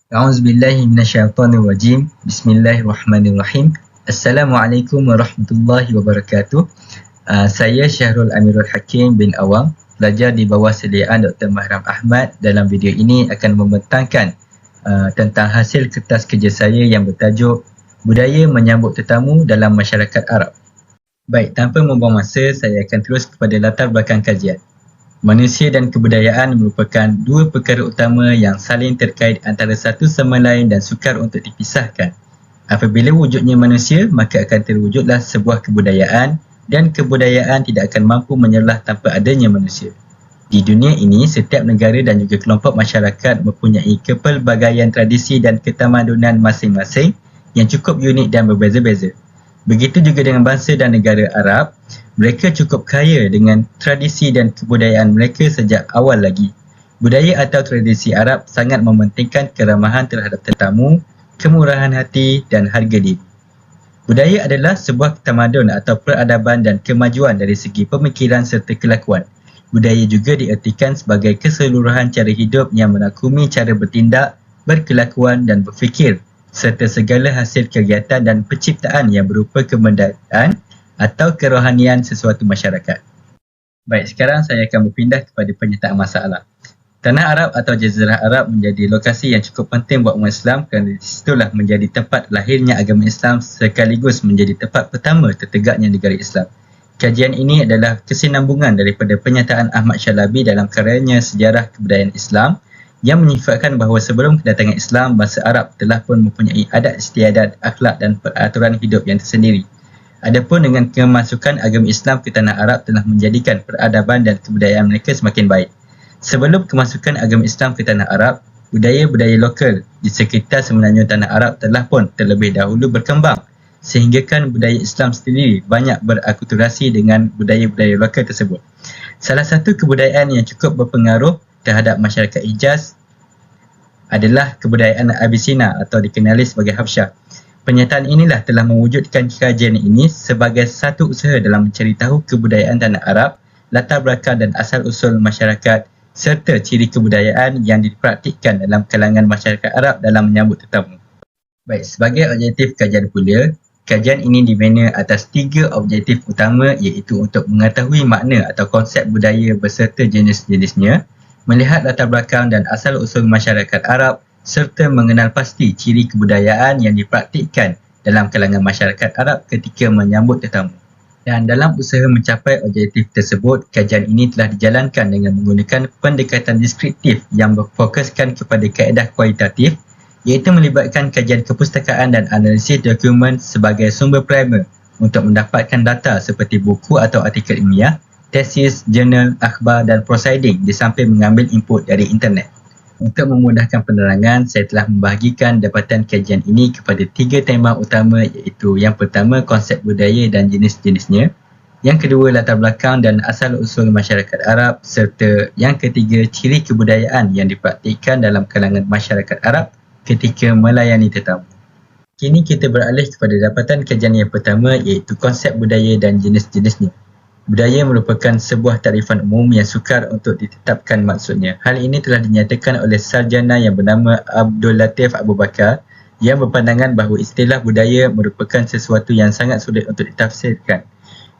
A'udzubillahi minasyaitonirrajim. Bismillahirrahmanirrahim. Assalamualaikum warahmatullahi wabarakatuh. Saya Syahrul Amirul Hakim bin Awang, pelajar di bawah sediaan Dr. Mahram Ahmad. Dalam video ini akan membentangkan tentang hasil kertas kerja saya yang bertajuk Budaya Menyambut Tetamu dalam Masyarakat Arab. Baik, tanpa membuang masa, saya akan terus kepada latar belakang kajian. Manusia dan kebudayaan merupakan dua perkara utama yang saling terkait antara satu sama lain dan sukar untuk dipisahkan. Apabila wujudnya manusia, maka akan terwujudlah sebuah kebudayaan dan kebudayaan tidak akan mampu menyerlah tanpa adanya manusia. Di dunia ini, setiap negara dan juga kelompok masyarakat mempunyai kepelbagaian tradisi dan ketamadunan masing-masing yang cukup unik dan berbeza-beza. Begitu juga dengan bangsa dan negara Arab, mereka cukup kaya dengan tradisi dan kebudayaan mereka sejak awal lagi. Budaya atau tradisi Arab sangat mementingkan keramahan terhadap tetamu, kemurahan hati dan harga diri. Budaya adalah sebuah tamadun atau peradaban dan kemajuan dari segi pemikiran serta kelakuan. Budaya juga diertikan sebagai keseluruhan cara hidup yang merangkumi cara bertindak, berkelakuan dan berfikir, serta segala hasil kegiatan dan penciptaan yang berupa kebudayaan atau kerohanian sesuatu masyarakat. Baik, sekarang saya akan berpindah kepada penyertaan masalah. Tanah Arab atau Jazirah Arab menjadi lokasi yang cukup penting buat umat Islam kerana di situlah menjadi tempat lahirnya agama Islam sekaligus menjadi tempat pertama tertegaknya negara Islam. Kajian ini adalah kesinambungan daripada pernyataan Ahmad Shalabi dalam karyanya Sejarah Kebudayaan Islam yang menyifatkan bahawa sebelum kedatangan Islam, bangsa Arab telah pun mempunyai adat istiadat, akhlak dan peraturan hidup yang tersendiri. Adapun dengan kemasukan agama Islam ke tanah Arab telah menjadikan peradaban dan kebudayaan mereka semakin baik. Sebelum kemasukan agama Islam ke tanah Arab, budaya-budaya lokal di sekitar semenanjung tanah Arab telah pun terlebih dahulu berkembang, sehinggakan budaya Islam sendiri banyak berakulturasi dengan budaya-budaya lokal tersebut. Salah satu kebudayaan yang cukup berpengaruh terhadap masyarakat Hijaz adalah kebudayaan Abyssinia atau dikenali sebagai Habsyah. Pernyataan inilah telah mewujudkan kajian ini sebagai satu usaha dalam mencari tahu kebudayaan tanah Arab, latar belakang dan asal-usul masyarakat serta ciri kebudayaan yang dipraktikkan dalam kalangan masyarakat Arab dalam menyambut tetamu. Baik, sebagai objektif kajian pula, kajian ini dibina atas tiga objektif utama iaitu untuk mengetahui makna atau konsep budaya beserta jenis-jenisnya, melihat latar belakang dan asal-usul masyarakat Arab serta mengenal pasti ciri kebudayaan yang dipraktikkan dalam kalangan masyarakat Arab ketika menyambut tetamu. Dan dalam usaha mencapai objektif tersebut, kajian ini telah dijalankan dengan menggunakan pendekatan deskriptif yang berfokuskan kepada kaedah kualitatif iaitu melibatkan kajian kepustakaan dan analisis dokumen sebagai sumber primer untuk mendapatkan data seperti buku atau artikel ilmiah, tesis, jurnal, akhbar dan prosiding di samping mengambil input dari internet. Untuk memudahkan penerangan, saya telah membahagikan dapatan kajian ini kepada tiga tema utama iaitu yang pertama konsep budaya dan jenis-jenisnya, yang kedua latar belakang dan asal-usul masyarakat Arab serta yang ketiga ciri kebudayaan yang dipraktikkan dalam kalangan masyarakat Arab ketika melayani tetamu. Kini kita beralih kepada dapatan kajian yang pertama iaitu konsep budaya dan jenis-jenisnya. Budaya merupakan sebuah tarifan umum yang sukar untuk ditetapkan maksudnya. Hal ini telah dinyatakan oleh sarjana yang bernama Abdul Latif Abu Bakar yang berpandangan bahawa istilah budaya merupakan sesuatu yang sangat sulit untuk ditafsirkan.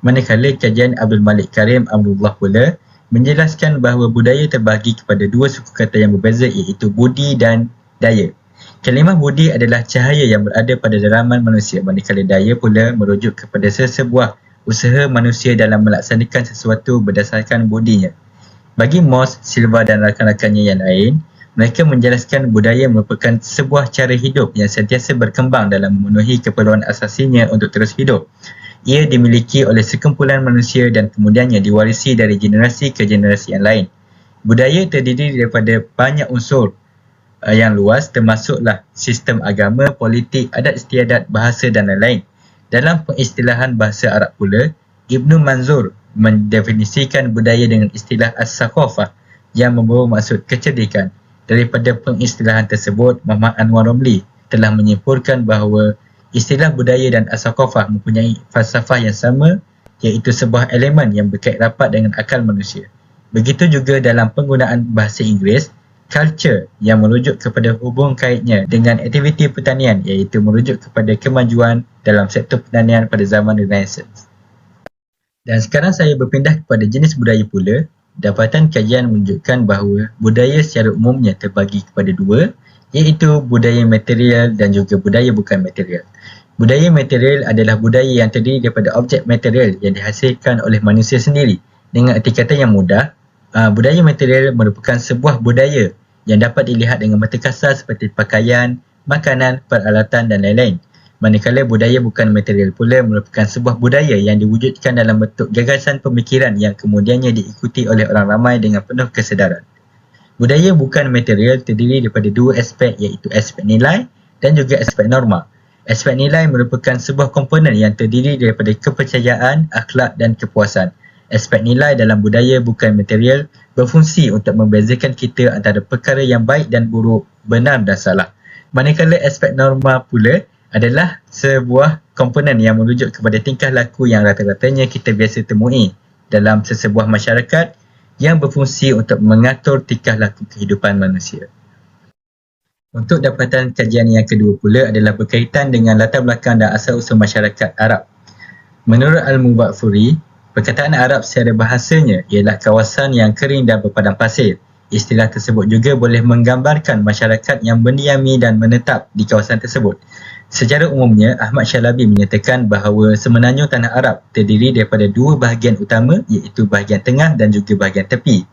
Manakala kajian Abdul Malik Karim Amrullah pula menjelaskan bahawa budaya terbahagi kepada dua suku kata yang berbeza iaitu budi dan daya. Kalimah budi adalah cahaya yang berada pada dalaman manusia, manakala daya pula merujuk kepada sesebuah usaha manusia dalam melaksanakan sesuatu berdasarkan budinya. Bagi Moss, Silva dan rakan-rakannya yang lain, mereka menjelaskan budaya merupakan sebuah cara hidup yang sentiasa berkembang dalam memenuhi keperluan asasinya untuk terus hidup. Ia dimiliki oleh sekumpulan manusia dan kemudiannya diwarisi dari generasi ke generasi yang lain. Budaya terdiri daripada banyak unsur yang luas termasuklah sistem agama, politik, adat istiadat, bahasa dan lain-lain. Dalam pengistilahan bahasa Arab pula, Ibnu Manzur mendefinisikan budaya dengan istilah as-saqafah yang membawa maksud kecerdikan. Daripada pengistilahan tersebut, Muhammad Anwar Romli telah menyimpulkan bahawa istilah budaya dan as-saqafah mempunyai falsafah yang sama iaitu sebuah elemen yang berkait rapat dengan akal manusia. Begitu juga dalam penggunaan bahasa Inggeris, culture yang merujuk kepada hubung kaitnya dengan aktiviti pertanian, iaitu merujuk kepada kemajuan dalam sektor pertanian pada zaman Renaissance. Dan sekarang saya berpindah kepada jenis budaya pula. Dapatan kajian menunjukkan bahawa budaya secara umumnya terbagi kepada dua, iaitu budaya material dan juga budaya bukan material. Budaya material adalah budaya yang terdiri daripada objek material yang dihasilkan oleh manusia sendiri. Dengan erti kata yang mudah, budaya material merupakan sebuah budaya yang dapat dilihat dengan mata kasar seperti pakaian, makanan, peralatan dan lain-lain. Manakala budaya bukan material pula merupakan sebuah budaya yang diwujudkan dalam bentuk gagasan pemikiran yang kemudiannya diikuti oleh orang ramai dengan penuh kesedaran. Budaya bukan material terdiri daripada dua aspek, iaitu aspek nilai dan juga aspek norma. Aspek nilai merupakan sebuah komponen yang terdiri daripada kepercayaan, akhlak dan kepuasan. Aspek nilai dalam budaya bukan material berfungsi untuk membezakan kita antara perkara yang baik dan buruk, benar dan salah. Manakala aspek norma pula adalah sebuah komponen yang merujuk kepada tingkah laku yang rata-ratanya kita biasa temui dalam sesebuah masyarakat yang berfungsi untuk mengatur tingkah laku kehidupan manusia. Untuk dapatan kajian yang kedua pula adalah berkaitan dengan latar belakang dan asal-usul masyarakat Arab. Menurut Al-Mubarakfuri, perkataan Arab secara bahasanya ialah kawasan yang kering dan berpadang pasir. Istilah tersebut juga boleh menggambarkan masyarakat yang mendiami dan menetap di kawasan tersebut. Secara umumnya, Ahmad Shalabi menyatakan bahawa semenanjung tanah Arab terdiri daripada dua bahagian utama, iaitu bahagian tengah dan juga bahagian tepi.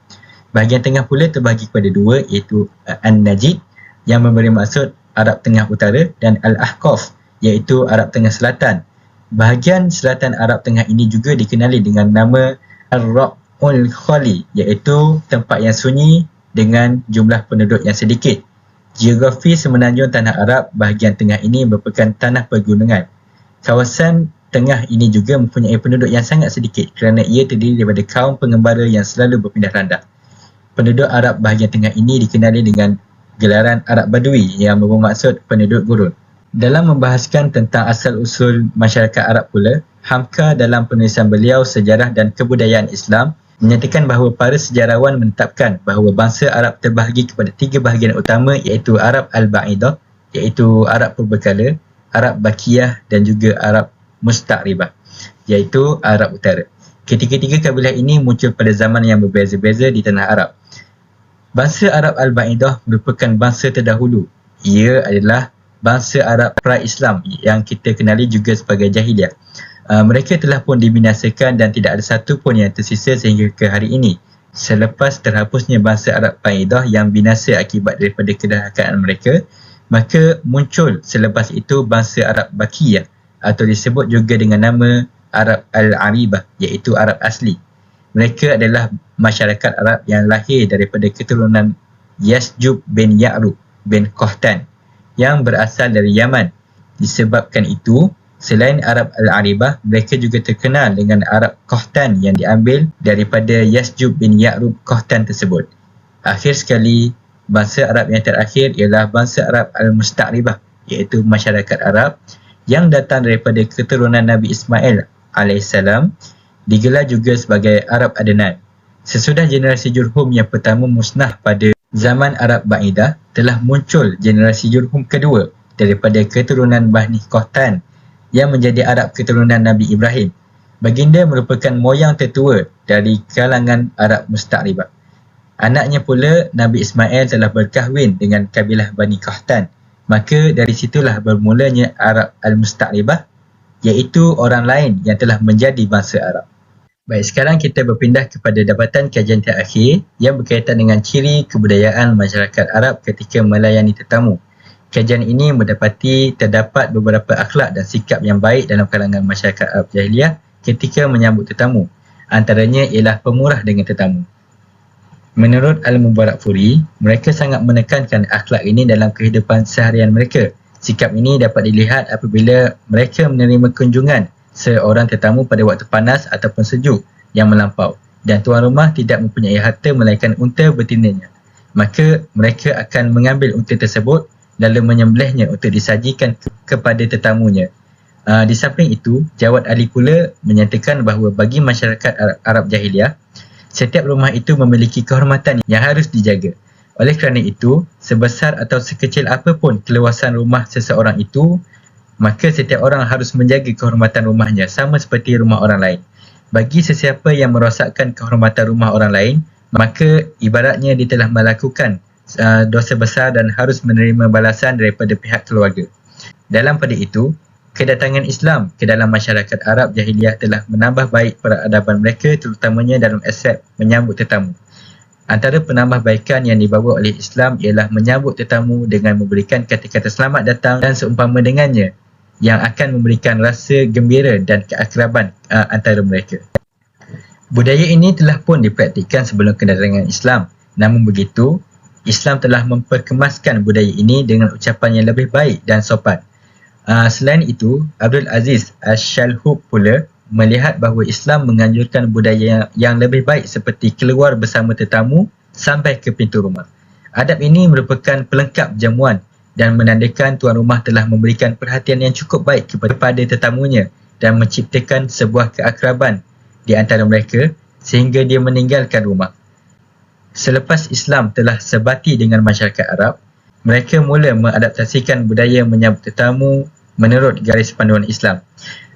Bahagian tengah pula terbahagi kepada dua, iaitu An-Najd yang memberi maksud Arab Tengah Utara dan Al-Ahqaf iaitu Arab Tengah Selatan. Bahagian selatan Arab Tengah ini juga dikenali dengan nama Ar-Raq'ul Khali, iaitu tempat yang sunyi dengan jumlah penduduk yang sedikit. Geografi semenanjung tanah Arab bahagian tengah ini merupakan tanah pergunungan. Kawasan tengah ini juga mempunyai penduduk yang sangat sedikit kerana ia terdiri daripada kaum pengembara yang selalu berpindah randah. Penduduk Arab bahagian tengah ini dikenali dengan gelaran Arab Badui yang bermaksud penduduk gurun. Dalam membahaskan tentang asal-usul masyarakat Arab pula, Hamka dalam penulisan beliau Sejarah dan Kebudayaan Islam menyatakan bahawa para sejarawan menetapkan bahawa bangsa Arab terbahagi kepada tiga bahagian utama, iaitu Arab Al-Ba'idah, iaitu Arab Purbakala, Arab Bakiyah dan juga Arab Musta'ribah, iaitu Arab Utara. Ketiga-tiga kabilah ini muncul pada zaman yang berbeza-beza di tanah Arab. Bangsa Arab Al-Ba'idah merupakan bangsa terdahulu. Ia adalah bangsa Arab pra-Islam yang kita kenali juga sebagai Jahiliyah. Mereka telah pun dibinasakan dan tidak ada satu pun yang tersisa sehingga ke hari ini. Selepas terhapusnya bangsa Arab Ba'idah yang binasa akibat daripada kedahakaan mereka, maka muncul selepas itu bangsa Arab Bakiyah atau disebut juga dengan nama Arab Al-Aribah, iaitu Arab asli. Mereka adalah masyarakat Arab yang lahir daripada keturunan Yasjub bin Ya'rub bin Qahtan yang berasal dari Yaman. Disebabkan itu, selain Arab Al-Aribah, mereka juga terkenal dengan Arab Qahtan yang diambil daripada Yasjub bin Ya'rub Qahtan tersebut. Akhir sekali, bangsa Arab yang terakhir ialah bangsa Arab Al-Musta'ribah, iaitu masyarakat Arab yang datang daripada keturunan Nabi Ismail AS, digelar juga sebagai Arab Adnan. Sesudah generasi Jurhum yang pertama musnah pada zaman Arab Ba'idah, telah muncul generasi Jurhum kedua daripada keturunan Bani Qahtan yang menjadi Arab keturunan Nabi Ibrahim. Baginda merupakan moyang tertua dari kalangan Arab Musta'ribah. Anaknya pula, Nabi Ismail telah berkahwin dengan kabilah Bani Qahtan. Maka dari situlah bermulanya Arab Al-Musta'ribah, iaitu orang lain yang telah menjadi bangsa Arab. Baik, sekarang kita berpindah kepada dapatan kajian terakhir yang berkaitan dengan ciri kebudayaan masyarakat Arab ketika melayani tetamu. Kajian ini mendapati terdapat beberapa akhlak dan sikap yang baik dalam kalangan masyarakat Arab Jahiliyah ketika menyambut tetamu. Antaranya ialah pemurah dengan tetamu. Menurut Al-Mubarakfuri, mereka sangat menekankan akhlak ini dalam kehidupan seharian mereka. Sikap ini dapat dilihat apabila mereka menerima kunjungan seorang tetamu pada waktu panas ataupun sejuk yang melampau dan tuan rumah tidak mempunyai harta melainkan unta betinanya. Maka mereka akan mengambil unta tersebut lalu menyembelihnya untuk disajikan kepada tetamunya. Di samping itu, Jawad Ali pula menyatakan bahawa bagi masyarakat Arab Jahiliyah, setiap rumah itu memiliki kehormatan yang harus dijaga. Oleh kerana itu, sebesar atau sekecil apapun keluasan rumah seseorang itu, maka setiap orang harus menjaga kehormatan rumahnya sama seperti rumah orang lain. Bagi sesiapa yang merosakkan kehormatan rumah orang lain, maka ibaratnya dia telah melakukan dosa besar dan harus menerima balasan daripada pihak keluarga. Dalam pada itu, kedatangan Islam ke dalam masyarakat Arab Jahiliyah telah menambah baik peradaban mereka, terutamanya dalam aspek menyambut tetamu. Antara penambahbaikan yang dibawa oleh Islam ialah menyambut tetamu dengan memberikan kata-kata selamat datang dan seumpama dengannya, yang akan memberikan rasa gembira dan keakraban antara mereka. Budaya ini telah pun dipraktikkan sebelum kedatangan Islam. Namun begitu, Islam telah memperkemaskan budaya ini dengan ucapan yang lebih baik dan sopan. Selain itu, Abdul Aziz Ash-Shalhub pula melihat bahawa Islam menganjurkan budaya yang lebih baik seperti keluar bersama tetamu sampai ke pintu rumah. Adab ini merupakan pelengkap jamuan dan menandakan tuan rumah telah memberikan perhatian yang cukup baik kepada tetamunya dan menciptakan sebuah keakraban di antara mereka sehingga dia meninggalkan rumah. Selepas Islam telah sebati dengan masyarakat Arab, mereka mula mengadaptasikan budaya menyambut tetamu menurut garis panduan Islam.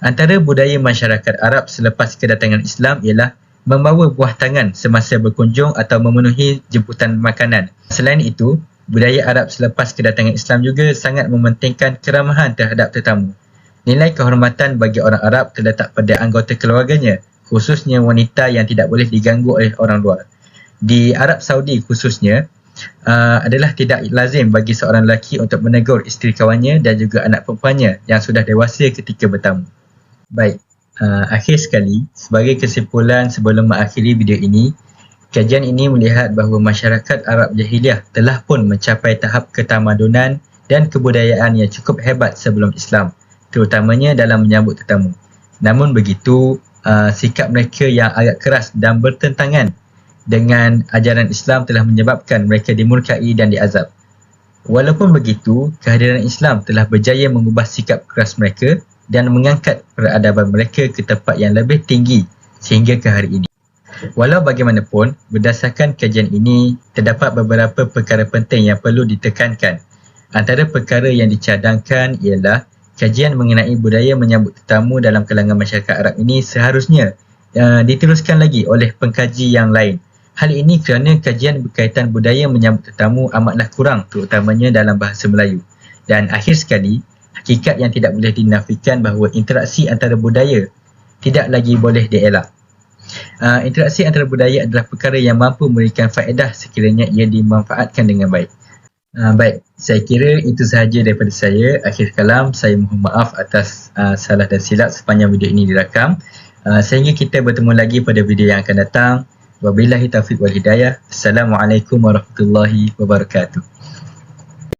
Antara budaya masyarakat Arab selepas kedatangan Islam ialah membawa buah tangan semasa berkunjung atau memenuhi jemputan makanan. Selain itu, budaya Arab selepas kedatangan Islam juga sangat mementingkan keramahan terhadap tetamu. Nilai kehormatan bagi orang Arab terletak pada anggota keluarganya, khususnya wanita yang tidak boleh diganggu oleh orang luar. Di Arab Saudi khususnya, adalah tidak lazim bagi seorang lelaki untuk menegur isteri kawannya dan juga anak perempuannya yang sudah dewasa ketika bertamu. Baik, akhir sekali, sebagai kesimpulan sebelum mengakhiri video ini, kajian ini melihat bahawa masyarakat Arab Jahiliyah telah pun mencapai tahap ketamadunan dan kebudayaan yang cukup hebat sebelum Islam, terutamanya dalam menyambut tetamu. Namun begitu, sikap mereka yang agak keras dan bertentangan dengan ajaran Islam telah menyebabkan mereka dimurkai dan diazab. Walaupun begitu, kehadiran Islam telah berjaya mengubah sikap keras mereka dan mengangkat peradaban mereka ke tempat yang lebih tinggi sehingga ke hari ini. Walau bagaimanapun, berdasarkan kajian ini, terdapat beberapa perkara penting yang perlu ditekankan. Antara perkara yang dicadangkan ialah kajian mengenai budaya menyambut tetamu dalam kalangan masyarakat Arab ini seharusnya diteruskan lagi oleh pengkaji yang lain. Hal ini kerana kajian berkaitan budaya menyambut tetamu amatlah kurang, terutamanya dalam bahasa Melayu. Dan akhir sekali, hakikat yang tidak boleh dinafikan bahawa interaksi antara budaya tidak lagi boleh dielak. Interaksi antara budaya adalah perkara yang mampu memberikan faedah sekiranya ia dimanfaatkan dengan baik. Baik, saya kira itu sahaja daripada saya. Akhir kalam, saya mohon maaf atas salah dan silap sepanjang video ini dirakam. Sehingga kita bertemu lagi pada video yang akan datang. Wabillahi taufiq wal hidayah. Assalamualaikum warahmatullahi wabarakatuh.